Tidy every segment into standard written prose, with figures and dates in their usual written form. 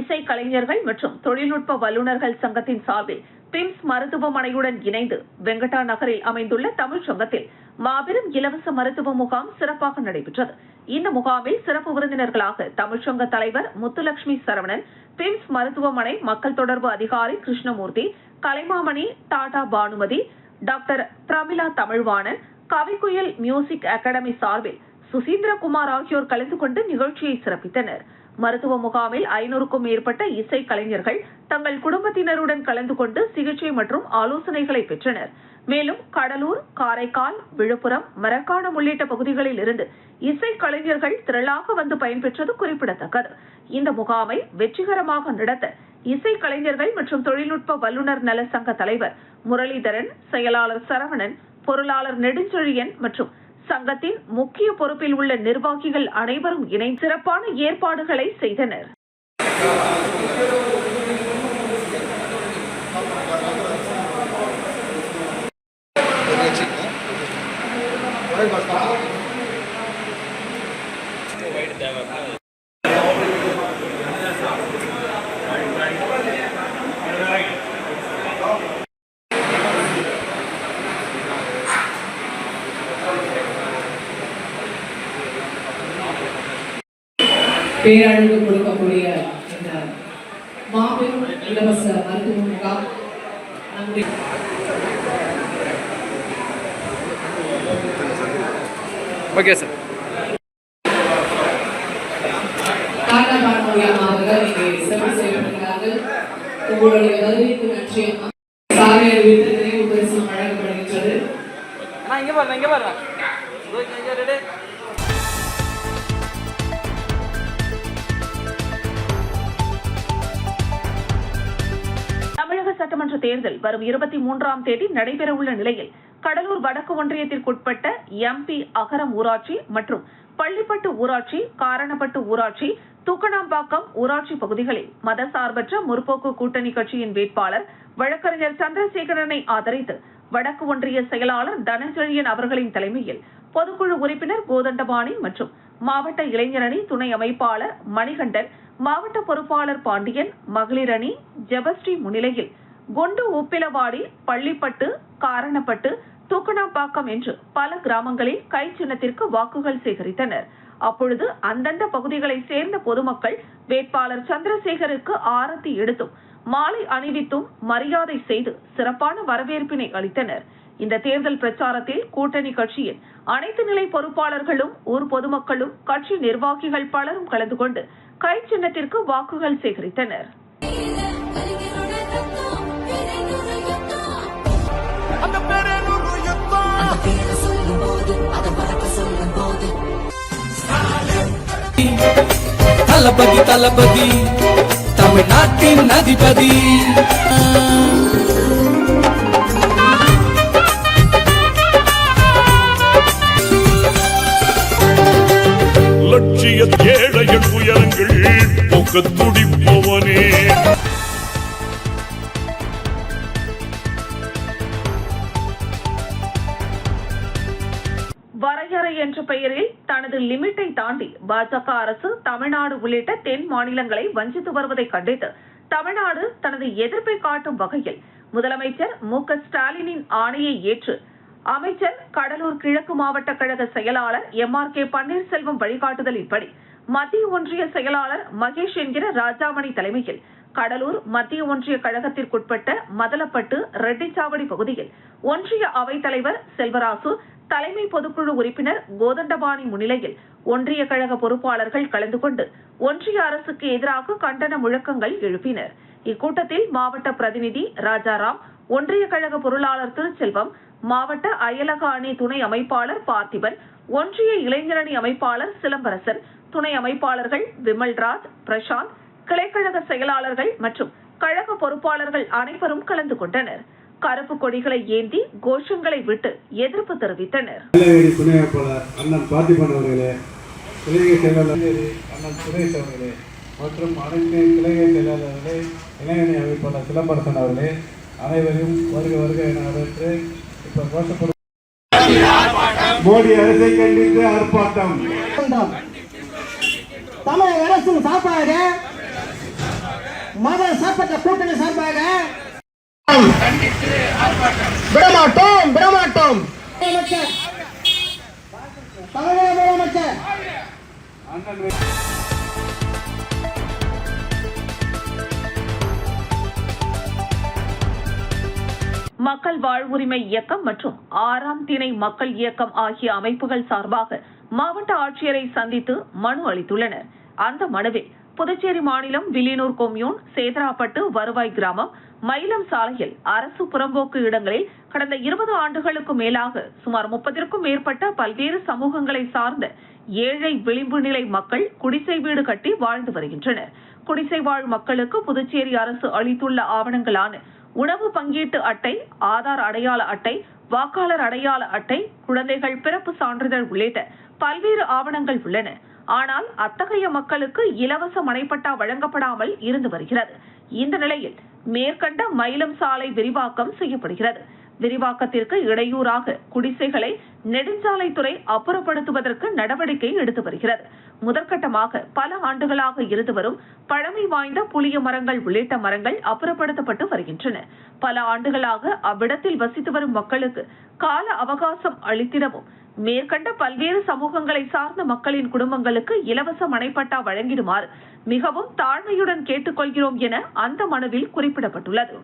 இசை கலைஞர்கள் மற்றும் தொழில்நுட்ப வல்லுநர்கள் சங்கத்தின் சார்பில் பிம்ஸ் மருத்துவமனையுடன் இணைந்து வெங்கடா நகரில் அமைந்துள்ள தமிழ்ச்சங்கத்தில் மாபெரும் இலவச மருத்துவ முகாம் சிறப்பாக நடைபெற்றது. இந்த முகாமில் சிறப்பு விருந்தினர்களாக தமிழ்ச்சங்க தலைவர் முத்துலட்சுமி சரவணன், பிம்ஸ் மருத்துவமனை மக்கள் தொடர்பு அதிகாரி Krishnamoorthy, Kalaimamani Tata Banumathi, doctor Pramila Tamilvanan, Kavikuyil music academy சார்பில் சுசீந்திரகுமார் ஆகியோர் கலந்து கொண்டு நிகழ்ச்சியை சிறப்பித்தனர். மருத்துவ முகாமில் 500க்கும் மேற்பட்ட இசை கலைஞர்கள் தங்கள் குடும்பத்தினருடன் கலந்து கொண்டு சிகிச்சை மற்றும் ஆலோசனைகளை பெற்றனர். மேலும் கடலூர், காரைக்கால், விழுப்புரம், மரக்காணம் உள்ளிட்ட பகுதிகளில் இருந்து இசை கலைஞர்கள் திரளாக வந்து பயன்பெற்றது குறிப்பிடத்தக்கது. இந்த முகாமை வெற்றிகரமாக நடத்த இசை கலைஞர்கள் மற்றும் தொழில்நுட்ப வல்லுநர் நல சங்க தலைவர் முரளிதரன், செயலாளர் சரவணன், பொருளாளர் நெடுஞ்செழியன் மற்றும் சங்கத்தின் முக்கிய பொறுப்பில் உள்ள நிர்வாகிகள் அனைவரும் இணைந்து சிறப்பான ஏற்பாடுகளை செய்தனர். பேரழிவு கொடுக்கக்கூடிய இந்த மாபெரும் இலவச மருத்துவ முகாம் நம்முடைய அவர்கள் இங்கே சிறப்பு செய்யப்படுகிறார்கள். உங்களுடைய வருகைக்கு நன்றி. சாலையில் வீட்டு நினைவு பரிசு வழங்கப்படுகின்றது. தமிழக சட்டமன்ற தேர்தல் வரும் 23ஆம் தேதி நடைபெறவுள்ள நிலையில் கடலூர் வடக்கு ஒன்றியத்திற்குட்பட்ட எம்பி அகரம் ஊராட்சி மற்றும் பள்ளிப்பட்டு ஊராட்சி, காரணப்பட்டு ஊராட்சி, தூக்கணாம்பாக்கம் ஊராட்சி பகுதிகளில் மதசார்பற்ற முற்போக்கு கூட்டணி கட்சியின் வேட்பாளர் வழக்கறிஞர் சந்திரசேகரனை ஆதரித்து வடக்கு ஒன்றிய செயலாளர் தனஞ்செழியன் அவர்களின் தலைமையில் பொதுக்குழு உறுப்பினர் கோதண்டபாணி மற்றும் மாவட்ட இளைஞரணி துணை அமைப்பாளர் மணிகண்டன், மாவட்ட பொறுப்பாளர் பாண்டியன், மகளிர் அணி ஜெபஸ்ரீ முன்னிலையில் குண்டு உப்பிலவாடி, பள்ளிப்பட்டு, காரணப்பட்டு, தூக்கணாம்பாக்கம் என்று பல கிராமங்களில் கை சின்னத்திற்கு வாக்குகள் சேகரித்தனர். அப்பொழுது அந்தந்த பகுதிகளை சேர்ந்த பொதுமக்கள் வேட்பாளர் சந்திரசேகருக்கு ஆரத்தி எடுத்தும் மாலை அணிவித்தும் மரியாதை செய்து சிறப்பான வரவேற்பினை அளித்தனர். இந்த தேர்தல் பிரச்சாரத்தில் கூட்டணி கட்சியின் அனைத்து நிலை பொறுப்பாளர்களும், ஊர் பொதுமக்களும், கட்சி நிர்வாகிகள் பலரும் கலந்து கொண்டு கை சின்னத்திற்கு வாக்குகள் சேகரித்தனர். தளபதி தளபதி தமிழ்நாட்டின் அதிபதி. லட்சிய ஏழைகள் உயரங்கள் போக்க துடிப்பவனே. வரையறை என்ற பெயரில் தனது லிமிட்டை தாண்டி பாஜக அரசு தமிழ்நாடு உள்ளிட்ட தென் மாநிலங்களை வஞ்சித்து வருவதை கண்டித்து தமிழ்நாடு தனது எதிர்ப்பை காட்டும் வகையில் முதலமைச்சர் மு.க. ஸ்டாலினின் ஆணையை ஏற்று அமைச்சர் கடலூர் கிழக்கு மாவட்ட கழக செயலாளர் எம்.ஆர்.கே. பன்னீர்செல்வம் வழிகாட்டுதலின்படி மத்திய ஒன்றிய செயலாளர் மகேஷ் என்கிற ராஜாமணி தலைமையில் கடலூர் மத்திய ஒன்றிய கழகத்திற்குட்பட்ட மதலப்பட்டு, ரெட்டிச்சாவடி பகுதியில் ஒன்றிய அவைத்தலைவர் செல்வராசு, தலைமை பொதுக்குழு உறுப்பினர் கோதண்டபாணி முன்னிலையில் ஒன்றிய கழக பொறுப்பாளர்கள் கலந்து கொண்டு ஒன்றிய அரசுக்கு எதிராக கண்டன முழக்கங்கள் எழுப்பினர். இக்கூட்டத்தில் மாவட்ட பிரதிநிதி ராஜாராம், ஒன்றிய கழக பொருளாளர் திருச்செல்வம், மாவட்ட அயலக அணி துணை அமைப்பாளர் பார்த்திபன், ஒன்றிய இளைஞரணி அமைப்பாளர் சிலம்பரசன், துணை அமைப்பாளர்கள் விமல்ராஜ், பிரசாந்த், கிளைக்கழக செயலாளர்கள் மற்றும் கழக பொறுப்பாளர்கள் அனைவரும் கலந்து கொண்டனர். கருப்பு கொடிகளை ஏந்தி கோஷங்களை விட்டு எதிர்ப்பு தெரிவித்தனர். துணை அமைப்பாளர் அண்ணன் பார்த்திபன் அவர்களே, கிளைகை செயலாளர் அண்ணன் சுரேஷ் அவர்களே மற்றும் அனைத்து கிளைகை செயலாளர்களே, இளைஞரணி அமைப்பாளர் சிலம்பரசன் அவர்களே, அனைவரையும் வருக வருக என வரவேற்று இப்ப கோஷப்படும் மோடி அரசை கண்டித்து ஆர்ப்பாட்டம். தமிழக அரசு சாப்பாடு மத சார்பற்ற கூட்டணி சார்பாக விடமாட்டோம் விடமாட்டோம். தமிழக முதலமைச்சர் மக்கள் வாழ்வுரிமை இயக்கம் மற்றும் 6ஆம் திணை மக்கள் இயக்கம் ஆகிய அமைப்புகள் சார்பாக மாவட்ட ஆட்சியரை சந்தித்து மனு அளித்துள்ளனர். அந்த மனுவில் புதுச்சேரி மாநிலம் வில்லியனூர் கொம்யூன், சேதராப்பட்டு வருவாய் கிராமம், மயிலம் சாலையில் அரசு புறம்போக்கு இடங்களில் கடந்த 20 ஆண்டுகளுக்கு மேலாக சுமார் 30க்கும் மேற்பட்ட பல்வேறு சமூகங்களை சார்ந்த ஏழை விளிம்பு நிலை மக்கள் குடிசை வீடு கட்டி வாழ்ந்து வருகின்றனர். குடிசை வாழ் மக்களுக்கு புதுச்சேரி அரசு அளித்துள்ள ஆவணங்களான உணவு பங்கீட்டு அட்டை, ஆதார் அடையாள அட்டை, வாக்காளர் அடையாள அட்டை, குழந்தைகள் பிறப்பு சான்றிதழ் உள்ளிட்ட பல்வேறு ஆவணங்கள் உள்ளன. ஆனால் அத்தகைய மக்களுக்கு இலவச மனைப்பட்டா வழங்கப்படாமல் இருந்து வருகிறது. இந்த நிலையில் மேற்கண்ட மயிலம் சாலை விரிவாக்கம் செய்யப்படுகிறது. விரிவாக்கத்திற்கு இடையூறாக குடிசைகளை நெடுஞ்சாலைத்துறை அப்புறப்படுத்துவதற்கு நடவடிக்கை எடுத்து வருகிறது. முதற்கட்டமாக பல ஆண்டுகளாக இருந்து வரும் பழமை வாய்ந்த புளிய மரங்கள் உள்ளிட்ட மரங்கள் அப்புறப்படுத்தப்பட்டு வருகின்றன. பல ஆண்டுகளாக அவ்விடத்தில் வசித்து வரும் மக்களுக்கு கால அவகாசம் அளித்திடவும் மேற்கண்ட பல்வேறு சமூகங்களை சார்ந்த மக்களின் குடும்பங்களுக்கு இலவச மனைப்பட்டா வழங்கிடுமாறு மிகவும் தாழ்மையுடன் கேட்டுக்கொள்கிறோம் என அந்த மனுவில் குறிப்பிடப்பட்டுள்ளது.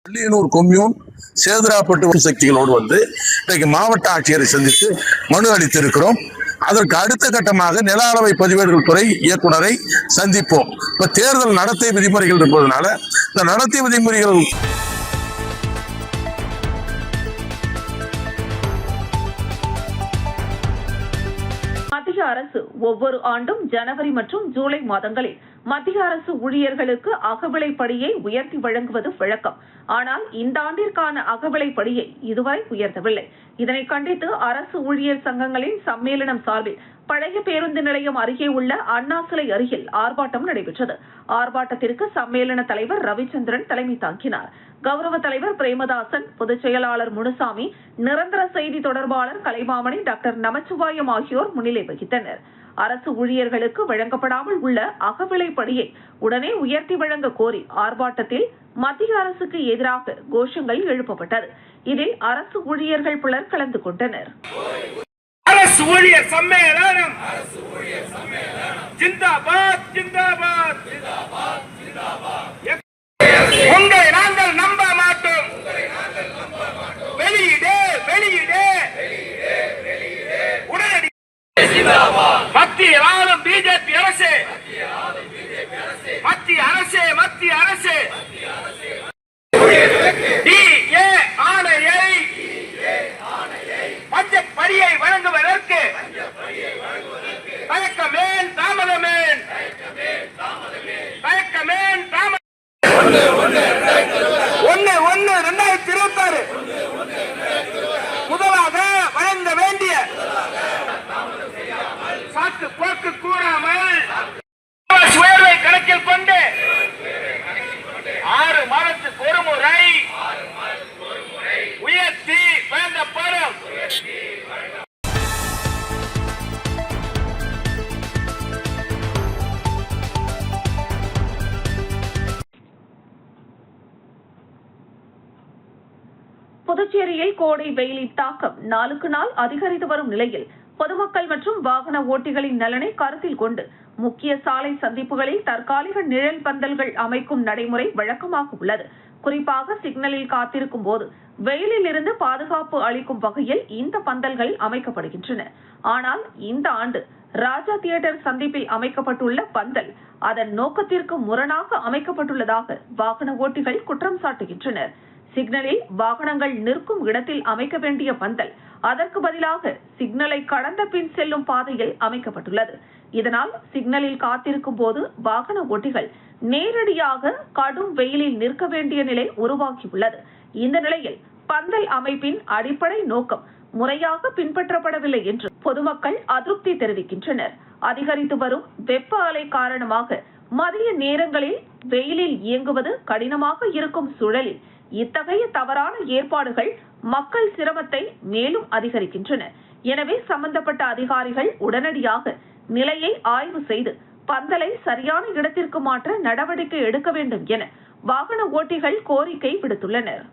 வில்லியனூர் கொம்யூன், சேதராப்பட்டு சக்திகளோடு இன்றைக்கு மாவட்ட ஆட்சியரை சந்தித்து மனு அளித்திருக்கிறோம். அதற்கு அடுத்த கட்டமாக நில அளவை பதிவேடுகள் துறை இயக்குநரை சந்திப்போம். இப்ப தேர்தல் நடத்தை விதிமுறைகள் இருப்பதனால இந்த நடத்தை விதிமுறைகள் மத்திய அரசு ஒவ்வொரு ஆண்டும் ஜனவரி மற்றும் ஜூலை மாதங்களில் மத்திய அரசு ஊழியர்களுக்கு அகவிலைப்படியை உயர்த்தி வழங்குவது வழக்கம். ஆனால் இந்த ஆண்டிற்கான அகவிலைப்படியை இதுவரை உயர்த்தவில்லை. இதனை கண்டித்து அரசு ஊழியர் சங்கங்களின் சம்மேளனம் சார்பில் பழைய பேருந்து நிலையம் அருகே உள்ள அண்ணா சிலை அருகில் ஆர்ப்பாட்டம் நடைபெற்றது. ஆர்ப்பாட்டத்திற்கு சம்மேளன தலைவர் ரவிச்சந்திரன் தலைமை தாங்கினார். கௌரவ தலைவர் பிரேமதாசன், பொதுச் செயலாளர் முனுசாமி, நிரந்தர செய்தி தொடர்பாளர் கலைமாமணி, டாக்டர் நமச்சிவாயம் ஆகியோர் முன்னிலை வகித்தனர். அரசு ஊழியர்களுக்கு வழங்கப்படாமல் உள்ள அகவிலைப்படியை உடனே உயர்த்தி வழங்க கோரி ஆர்ப்பாட்டத்தில் மத்திய அரசுக்கு எதிராக கோஷங்கள் எழுப்பப்பட்டது. இதில் அரசு ஊழியர்கள் பலர் கலந்து கொண்டனர். அரசு ஊழியர் சம்மேளனம் ஜிந்தாபாத் ஜிந்தாபாத் ஜிந்தாபாத். உங்களை நாங்கள் நம்ப மாட்டோம். வெளியிடு வெளியிடு உடனடி. மத்திய ஆளும் பிஜேபி அரசு, மத்திய அரசு, மத்திய அரசு DA ஆணையை பட்ஜெட் படியை வழங்குவதற்கு தயக்கமேன் தாமதமேன் தயக்கமேன் தாமதம். 1/1/2026 முதலாக வழங்க வேண்டிய சாக்கு போக்கு கூறாமல் உயர்வை கணக்கில் கொண்டு 6 மாதத்துக்கு ஒரு முறை உயர்த்தி வழங்கப்படும். புதுச்சேரியில் கோடை வெயிலின் தாக்கம் நாளுக்கு நாள் அதிகரித்து வரும் நிலையில் பொதுமக்கள் மற்றும் வாகன ஓட்டிகளின் நலனை கருத்தில் கொண்டு முக்கிய சாலை சந்திப்புகளில் தற்காலிக நிழல் பந்தல்கள் அமைக்கும் நடைமுறை வழக்கமாக உள்ளது. குறிப்பாக சிக்னலில் காத்திருக்கும் போது வெயிலில் இருந்து பாதுகாப்பு அளிக்கும் வகையில் இந்த பந்தல்கள் அமைக்கப்படுகின்றன. ஆனால் இந்த ஆண்டு ராஜா தியேட்டர் சந்திப்பில் அமைக்கப்பட்டுள்ள பந்தல் அதன் நோக்கத்திற்கு முரணாக அமைக்கப்பட்டுள்ளதாக வாகன ஓட்டிகள் குற்றம் சாட்டுகின்றனர். சிக்னலில் வாகனங்கள் நிற்கும் இடத்தில் அமைக்க வேண்டிய பந்தல் அதற்கு பதிலாக சிக்னலை கடந்த பின் செல்லும் பாதையில் அமைக்கப்பட்டுள்ளது. இதனால் சிக்னலில் காத்திருக்கும் போது வாகன ஓட்டிகள் நேரடியாக கடும் வெயிலில் நிற்க வேண்டிய நிலை உருவாகியுள்ளது. இந்த நிலையில் பந்தல் அமைப்பின் அடிப்படை நோக்கம் முறையாக பின்பற்றப்படவில்லை என்று பொதுமக்கள் அதிருப்தி தெரிவிக்கின்றனர். அதிகரித்து வரும் வெப்ப அலை காரணமாக மதிய நேரங்களில் வெயிலில் இயங்குவது கடினமாக இருக்கும் சூழலில் இத்தகைய தவறான ஏற்பாடுகள் மக்கள் சிரமத்தை மேலும் அதிகரிக்கின்றன. எனவே சம்பந்தப்பட்ட அதிகாரிகள் உடனடியாக நிலையை ஆய்வு செய்து பந்தலை சரியான இடத்திற்கு மாற்ற நடவடிக்கை எடுக்க வேண்டும் என வாகன ஓட்டிகள் கோரிக்கை விடுத்துள்ளனர்.